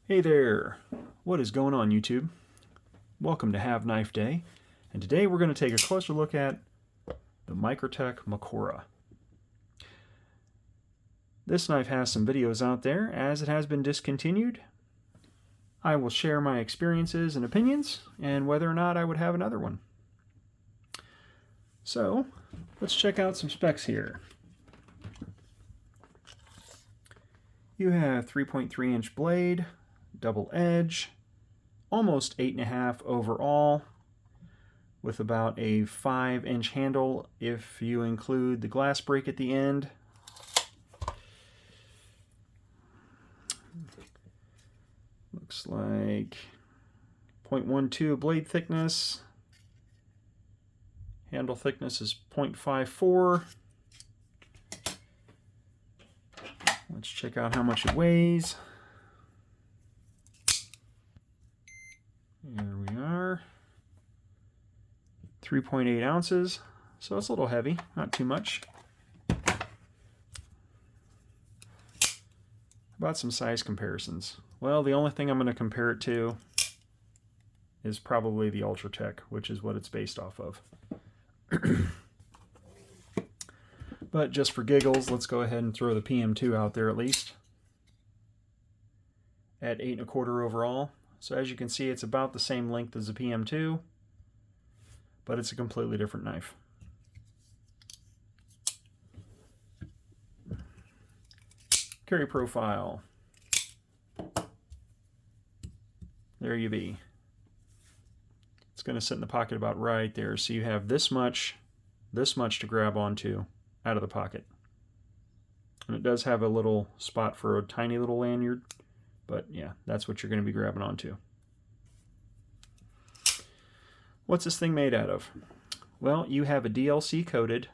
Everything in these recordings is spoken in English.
Hey there! What is going on, YouTube? Welcome to HaveKnifeDay, and today we're going to take a closer look at the Microtech Makora. This knife has some videos out there as it has been discontinued. I will share my experiences and opinions and whether or not I would have another one. So, let's check out some specs here. You have 3.3 inch blade, double edge, almost 8.5 overall, with about a 5-inch handle if you include the glass break at the end. Looks like 0.12 blade thickness. Handle thickness is 0.54. Let's check out how much it weighs. There we are. 3.8 ounces. So it's a little heavy, not too much. How about some size comparisons? Well, the only thing I'm going to compare it to is probably the Ultratech, which is what it's based off of. But just for giggles, let's go ahead and throw the PM2 out there at least. At 8.25 overall. So as you can see, it's about the same length as the PM2, but it's a completely different knife. Carry profile. There you be. It's going to sit in the pocket about right there, so you have this much to grab onto out of the pocket. And it does have a little spot for a tiny little lanyard, but yeah, that's what you're going to be grabbing onto. What's this thing made out of? Well, you have a DLC coated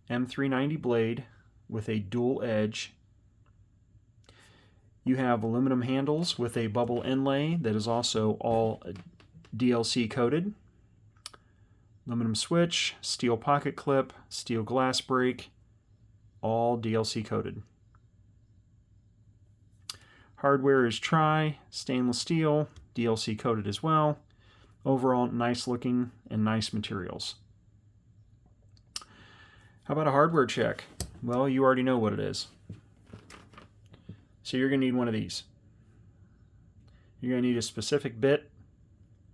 M390 blade with a dual edge. You have aluminum handles with a bubble inlay that is also all DLC coated. Aluminum switch, steel pocket clip, steel glass break, all DLC coated. Hardware is stainless steel, DLC coated as well. Overall, nice looking and nice materials. How about a hardware check? Well, you already know what it is. So you're going to need one of these. You're going to need a specific bit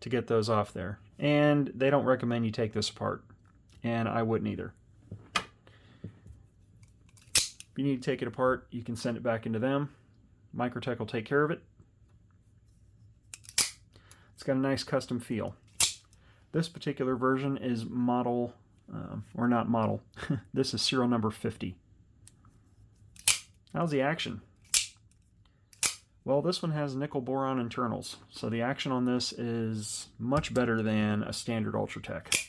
to get those off there. And they don't recommend you take this apart. And I wouldn't either. If you need to take it apart, you can send it back into them. Microtech will take care of it. It's got a nice custom feel. This particular version is model, or not model, this is serial number 50. How's the action? Well, this one has nickel boron internals, so the action on this is much better than a standard Ultratech.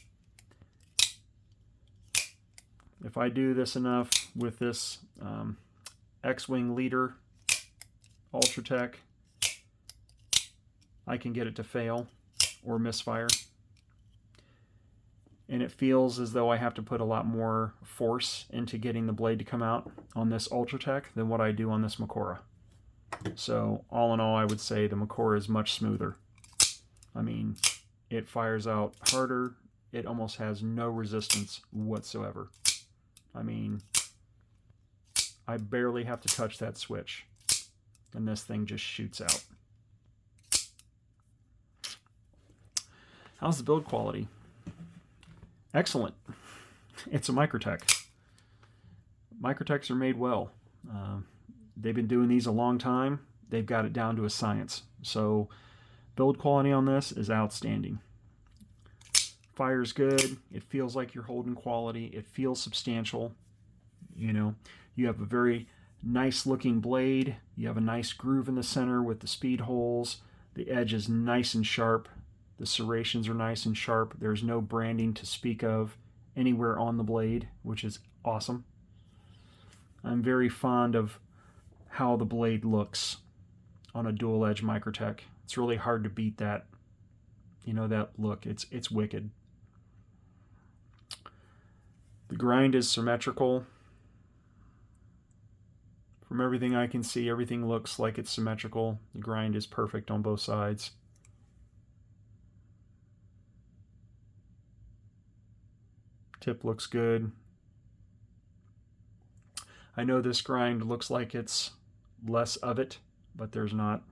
If I do this enough with this X-Wing leader Ultratech, I can get it to fail or misfire. And it feels as though I have to put a lot more force into getting the blade to come out on this Ultratech than what I do on this Makora. So all in all, I would say the Makora is much smoother. I mean, it fires out harder. It almost has no resistance whatsoever. I mean, I barely have to touch that switch, and this thing just shoots out. How's the build quality? Excellent. It's a Microtech. Microtechs are made well. They've been doing these a long time. They've got it down to a science. So build quality on this is outstanding. Fire's good. It feels like you're holding quality. It feels substantial. You know, you have a very nice looking blade. You have a nice groove in the center with the speed holes. The edge is nice and sharp. The serrations are nice and sharp. There's no branding to speak of anywhere on the blade, which is awesome. I'm very fond of how the blade looks on a dual edge Microtech. It's really hard to beat that, you know, that look. It's wicked. The grind is symmetrical. From everything I can see, everything looks like it's symmetrical. The grind is perfect on both sides. Tip looks good. I know this grind looks like it's less of it, but there's not.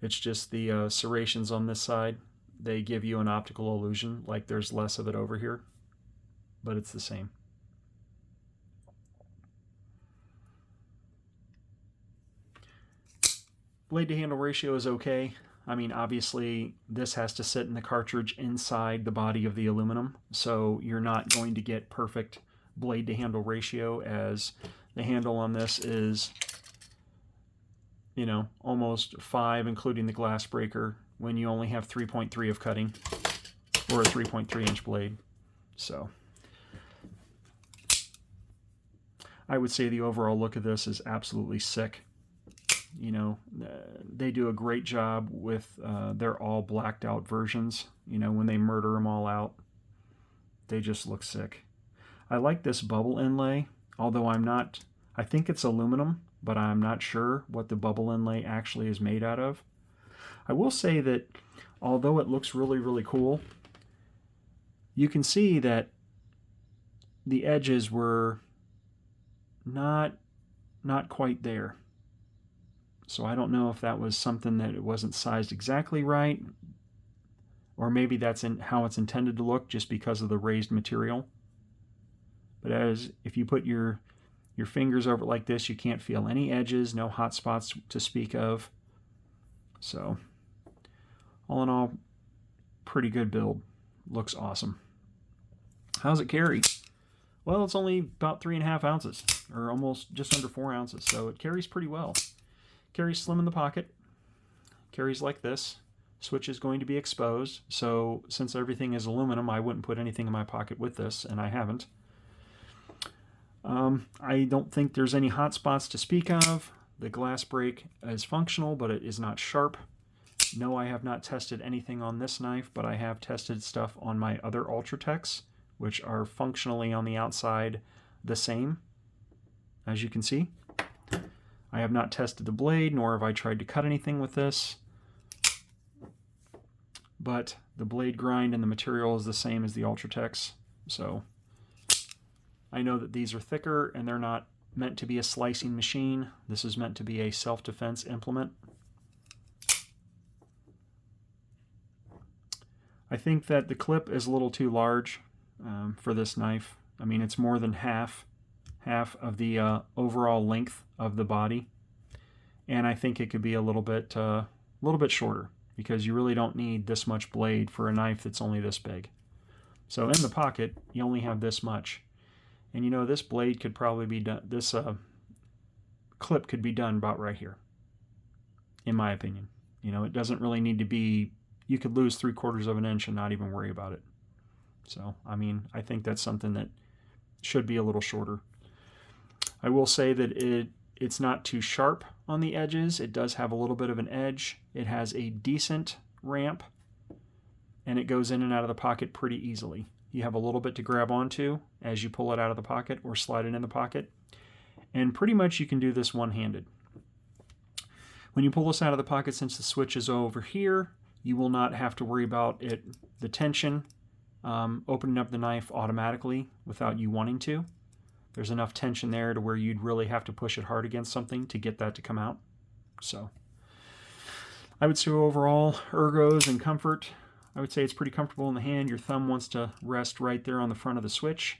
It's just the serrations on this side. They give you an optical illusion like there's less of it over here, but it's the same. Blade to handle ratio is okay. I mean, obviously, this has to sit in the cartridge inside the body of the aluminum, so you're not going to get perfect blade to handle ratio, as the handle on this is, you know, almost 5, including the glass breaker, when you only have 3.3 of cutting, or a 3.3-inch blade. So I would say the overall look of this is absolutely sick. You know, they do a great job with their all blacked out versions. You know, when they murder them all out, they just look sick. I like this bubble inlay, although I think it's aluminum, but I'm not sure what the bubble inlay actually is made out of. I will say that although it looks really, really cool, you can see that the edges were not quite there. So I don't know if that was something that it wasn't sized exactly right, or maybe that's how it's intended to look just because of the raised material. But if you put your fingers over it like this, you can't feel any edges, no hot spots to speak of. So all in all, pretty good build. Looks awesome. How's it carry? Well, it's only about 3.5 ounces, or almost just under 4 ounces, so it carries pretty well. Carries slim in the pocket. Carries like this. Switch is going to be exposed, so since everything is aluminum, I wouldn't put anything in my pocket with this, and I haven't. I don't think there's any hot spots to speak of. The glass break is functional, but it is not sharp. No, I have not tested anything on this knife, but I have tested stuff on my other Ultratechs, which are functionally on the outside the same, as you can see. I have not tested the blade, nor have I tried to cut anything with this, but the blade grind and the material is the same as the Ultratechs, so I know that these are thicker and they're not meant to be a slicing machine. This is meant to be a self-defense implement. I think that the clip is a little too large for this knife. I mean, it's more than half of the overall length of the body, and I think it could be a little bit shorter, because you really don't need this much blade for a knife that's only this big. So in the pocket, you only have this much. And you know, this blade could probably be done, this clip could be done about right here, in my opinion. You know, it doesn't really need to be, you could lose 3/4 of an inch and not even worry about it. So, I mean, I think that's something that should be a little shorter. I will say that it's not too sharp on the edges. It does have a little bit of an edge. It has a decent ramp, and it goes in and out of the pocket pretty easily. You have a little bit to grab onto as you pull it out of the pocket or slide it in the pocket. And pretty much you can do this one-handed. When you pull this out of the pocket, since the switch is over here, you will not have to worry about the tension opening up the knife automatically without you wanting to. There's enough tension there to where you'd really have to push it hard against something to get that to come out. So I would say overall, ergos and comfort, I would say it's pretty comfortable in the hand. Your thumb wants to rest right there on the front of the switch.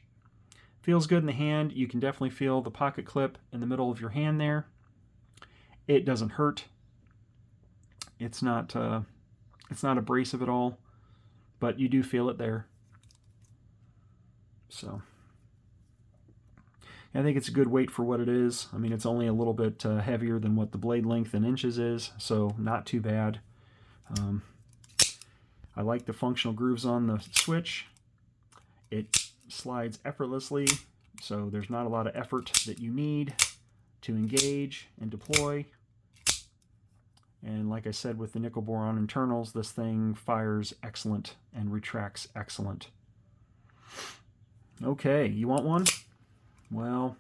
Feels good in the hand. You can definitely feel the pocket clip in the middle of your hand there. It doesn't hurt. It's not abrasive at all, but you do feel it there. So I think it's a good weight for what it is. I mean, it's only a little bit heavier than what the blade length in inches is, so not too bad. I like the functional grooves on the switch. It slides effortlessly, so there's not a lot of effort that you need to engage and deploy. And like I said, with the nickel boron internals, this thing fires excellent and retracts excellent. Okay, you want one? Well,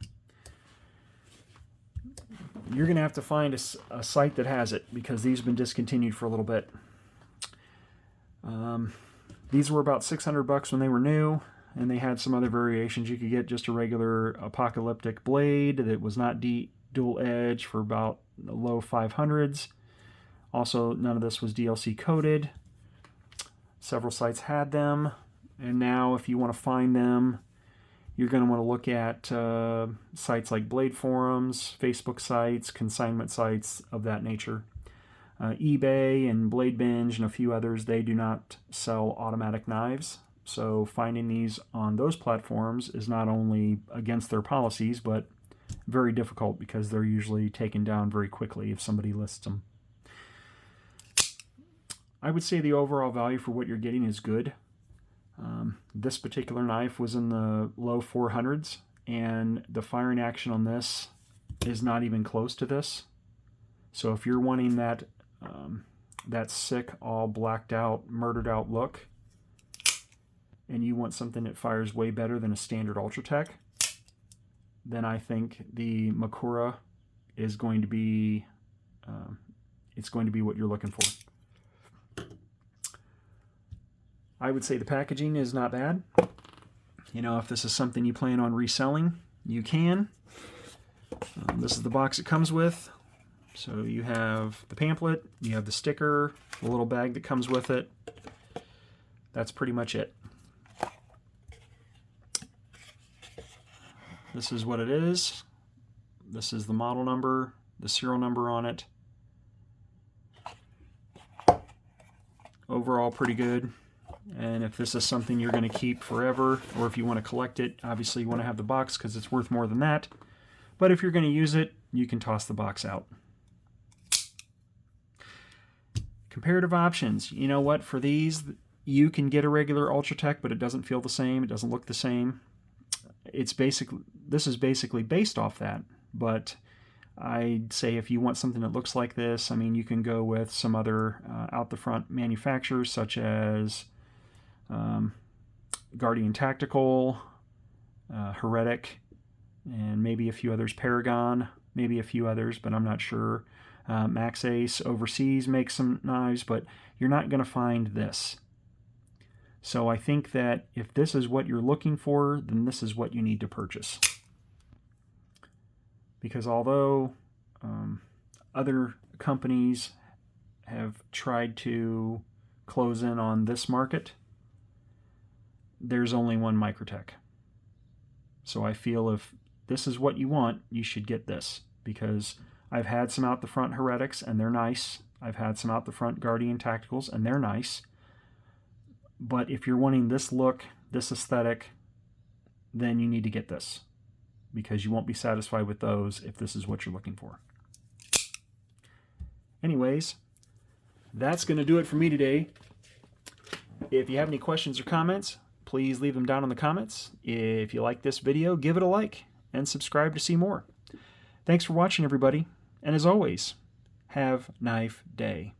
you're going to have to find a site that has it, because these have been discontinued for a little bit. These were about $600 when they were new, and they had some other variations. You could get just a regular apocalyptic blade that was not dual edge for about the low 500s. Also, none of this was DLC coated. Several sites had them, and now if you want to find them, you're going to want to look at sites like Blade Forums, Facebook sites, consignment sites of that nature. eBay and Blade Binge and a few others, they do not sell automatic knives. So finding these on those platforms is not only against their policies, but very difficult, because they're usually taken down very quickly if somebody lists them. I would say the overall value for what you're getting is good. This particular knife was in the low 400s, and the firing action on this is not even close to this. So if you're wanting that that sick, all blacked out, murdered out look, and you want something that fires way better than a standard Ultratech, then I think the Makora is going to be it's going to be what you're looking for. I would say the packaging is not bad. You know, if this is something you plan on reselling, you can. This is the box it comes with. So you have the pamphlet, you have the sticker, the little bag that comes with it. That's pretty much it. This is what it is. This is the model number, the serial number on it. Overall, pretty good. And if this is something you're going to keep forever, or if you want to collect it, obviously you want to have the box because it's worth more than that. But if you're going to use it, you can toss the box out. Comparative options. You know what? For these, you can get a regular Ultratech, but it doesn't feel the same. It doesn't look the same. This is basically based off that. But I'd say if you want something that looks like this, I mean, you can go with some other out-the-front manufacturers, such as Guardian Tactical, Heretic, and maybe a few others. Paragon, maybe a few others, but I'm not sure. Max Ace overseas makes some knives, but you're not going to find this. So I think that if this is what you're looking for, then this is what you need to purchase. Because although other companies have tried to close in on this market, there's only one Microtech. So I feel if this is what you want, you should get this, because I've had some out the front Heretics and they're nice. I've had some out the front Guardian Tacticals and they're nice. But if you're wanting this look, this aesthetic, then you need to get this, because you won't be satisfied with those if this is what you're looking for. Anyways, that's going to do it for me today. If you have any questions or comments, please leave them down in the comments. If you like this video, give it a like and subscribe to see more. Thanks for watching, everybody. And as always, have knife day.